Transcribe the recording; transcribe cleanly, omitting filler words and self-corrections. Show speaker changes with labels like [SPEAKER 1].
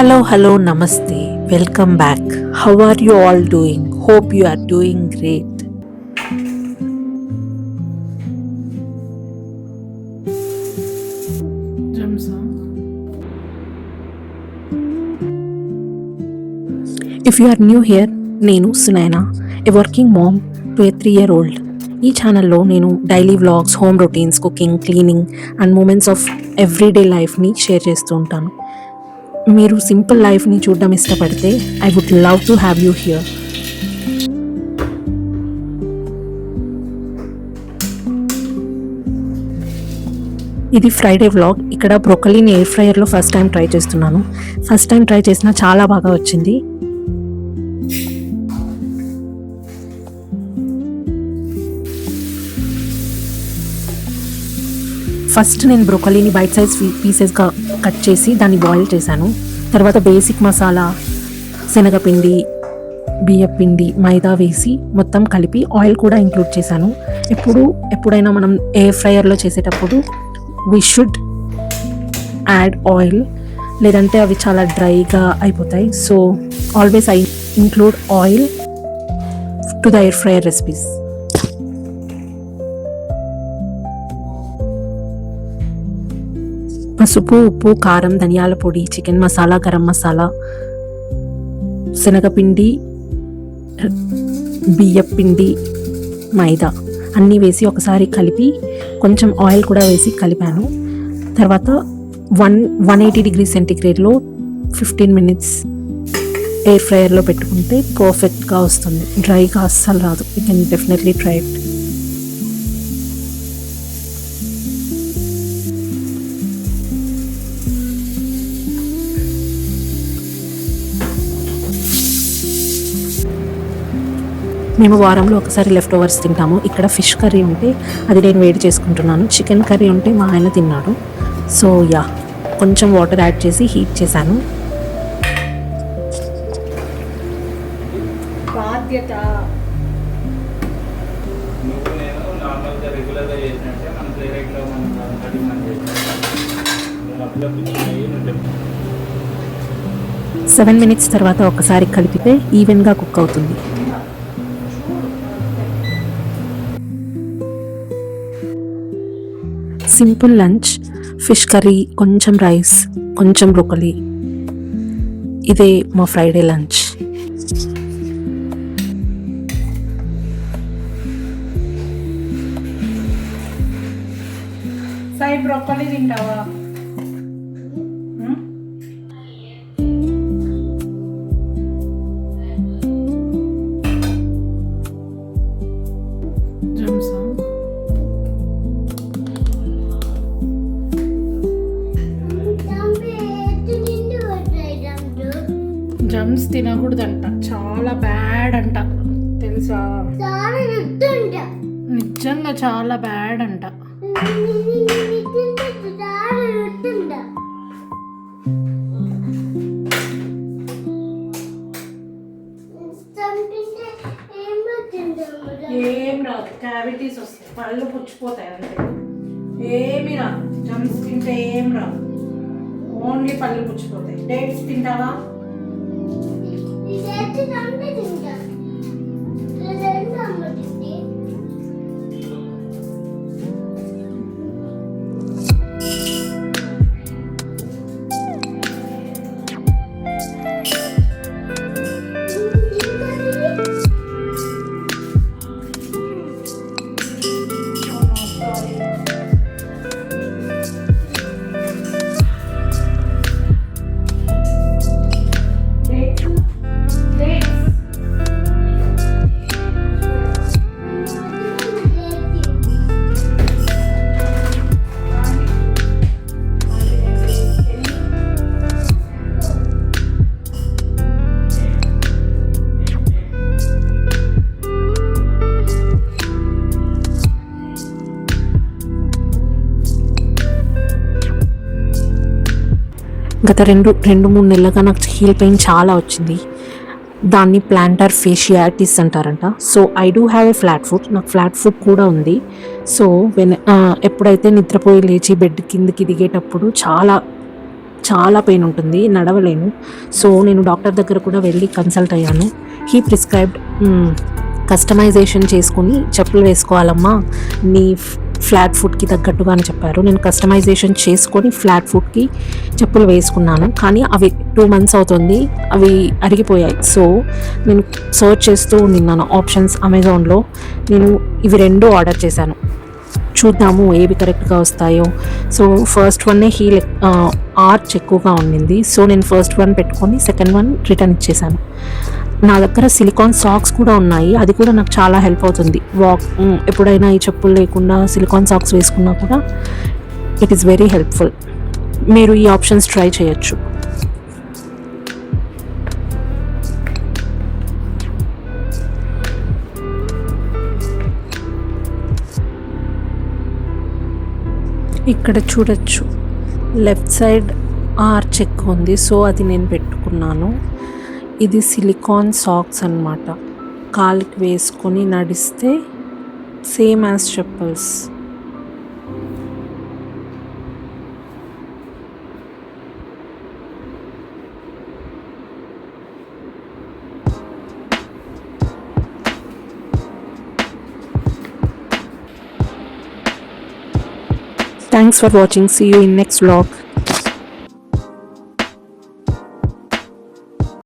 [SPEAKER 1] Hello, namaste. Welcome back. How are you all doing? Hope you are doing great. If you are new here, నేను Sunaina, a working mom to a 3-year-old. ఈ ఛానల్లో నేను daily vlogs, home routines, cooking, cleaning and moments of everyday లైఫ్ని share చేస్తూ ఉంటాను. మీరు simple లైఫ్ని చూడడం ఇష్టపడితే I would love to have you here. ఇది ఫ్రైడే వ్లాగ్. ఇక్కడ బ్రోకలీని ఎయిర్ ఫ్రైయర్లో ఫస్ట్ టైం ట్రై చేస్తున్నాను. ఫస్ట్ టైం ట్రై చేసినా చాలా బాగా వచ్చింది. ఫస్ట్ నేను బ్రోకలీని బైట్ సైజ్ పీసెస్గా కట్ చేసి దాన్ని బాయిల్ చేశాను. తర్వాత బేసిక్ మసాలా, శనగపిండి, బియ్యపిండి, మైదా వేసి మొత్తం కలిపి ఆయిల్ కూడా ఇంక్లూడ్ చేశాను. ఎప్పుడైనా మనం ఎయిర్ ఫ్రైయర్లో చేసేటప్పుడు వీ షుడ్ యాడ్ ఆయిల్, లేదంటే అవి చాలా డ్రైగా అయిపోతాయి. So always I include oil to the air fryer recipes. పసుపు, ఉప్పు, కారం, ధనియాల పొడి, చికెన్ మసాలా, గరం మసాలా, శనగపిండి, బియ్యపిండి, మైదా అన్నీ వేసి ఒకసారి కలిపి కొంచెం ఆయిల్ కూడా వేసి కలిపాను. తర్వాత 180 డిగ్రీ సెంటిగ్రేడ్లో 15 minutes ఎయిర్ ఫ్రైయర్లో పెట్టుకుంటే పర్ఫెక్ట్గా వస్తుంది. డ్రైగా అస్సలు రాదు. You can definitely try it. మేము వారంలో ఒకసారి లెఫ్ట్ ఓవర్స్ తింటాము. ఇక్కడ ఫిష్ కర్రీ ఉంటే అది నేను వేడి చేసుకుంటున్నాను. చికెన్ కర్రీ ఉంటే మా ఆయన తిన్నాడు. సో కొంచెం వాటర్ యాడ్ చేసి హీట్ చేశాను. సెవెన్ మినిట్స్ తర్వాత ఒకసారి కలిపితే ఈవెన్గా కుక్ అవుతుంది. సింపుల్ లంచ్, ఫిష్ కర్రీ, కొంచెం రైస్, కొంచెం బ్రోకలీ. ఇదే మా ఫ్రైడే లంచ్.
[SPEAKER 2] సాయి బ్రోకలీ తింటావా? జమ్స్ తినకూడదంట, చాలా బ్యాడ్ అంట, తెలుసా? నిజంగా చాలా బ్యాడ్ అంట. ఏం రాదు, క్యావిటీస్ వస్తాయి, పళ్ళు పుచ్చిపోతాయి అంతే. ఏమి రాదు, జమ్స్ తింటే ఏం రాదు, ఓన్లీ పళ్ళు పుచ్చిపోతాయి. డేట్స్ తింటావా? గత 2-3 నెలలుగా నాకు హీల్ పెయిన్ చాలా వచ్చింది. దాన్ని ప్లాంటర్ ఫేషియాటిస్ అంటారంట. So I do have a flat foot. నాకు ఫ్లాట్ ఫుట్ కూడా ఉంది. సో ఎప్పుడైతే నిద్రపోయి లేచి బెడ్ కిందకి దిగేటప్పుడు చాలా
[SPEAKER 1] చాలా పెయిన్ ఉంటుంది, నడవలేను. సో నేను డాక్టర్ దగ్గర కూడా వెళ్ళి కన్సల్ట్ అయ్యాను. హీ ప్రిస్క్రైబ్డ్ కస్టమైజేషన్ చేసుకుని చెప్పులు వేసుకోవాలమ్మా నీ ఫ్లాట్ ఫుట్కి తగ్గట్టుగా అని చెప్పారు. నేను కస్టమైజేషన్ చేసుకొని ఫ్లాట్ ఫుట్కి చెప్పులు వేసుకున్నాను, కానీ అవి 2 months అవుతుంది, అవి అరిగిపోయాయి. సో నేను సర్చ్ చేస్తూ నిన్నాను ఆప్షన్స్ అమెజాన్లో. నేను ఇవి 2 ఆర్డర్ చేశాను, చూద్దాము ఏవి కరెక్ట్గా వస్తాయో. సో ఫస్ట్ వన్నే హీల్ ఆర్చ్ ఎక్కువగా ఉండింది. సో నేను ఫస్ట్ వన్ పెట్టుకొని సెకండ్ వన్ రిటర్న్ ఇచ్చేసాను. నా దగ్గర సిలికాన్ సాక్స్ కూడా ఉన్నాయి, అది కూడా నాకు చాలా హెల్ప్ అవుతుంది. ఎప్పుడైనా ఈ చెప్పులు లేకుండా సిలికాన్ సాక్స్ వేసుకున్నా కూడా ఇట్ ఈస్ వెరీ హెల్ప్ఫుల్. మీరు ఈ ఆప్షన్స్ ట్రై చేయొచ్చు. ఇక్కడ చూడొచ్చు, లెఫ్ట్ సైడ్ ఆర్చ్ ఎక్కువ ఉంది, సో అది నేను పెట్టుకున్నాను. ఇది సిలికాన్ సాక్స్ అన్నమాట, కాలికి వేసుకొని నడిస్తే same as chappals. Thanks for watching. See you in next vlog.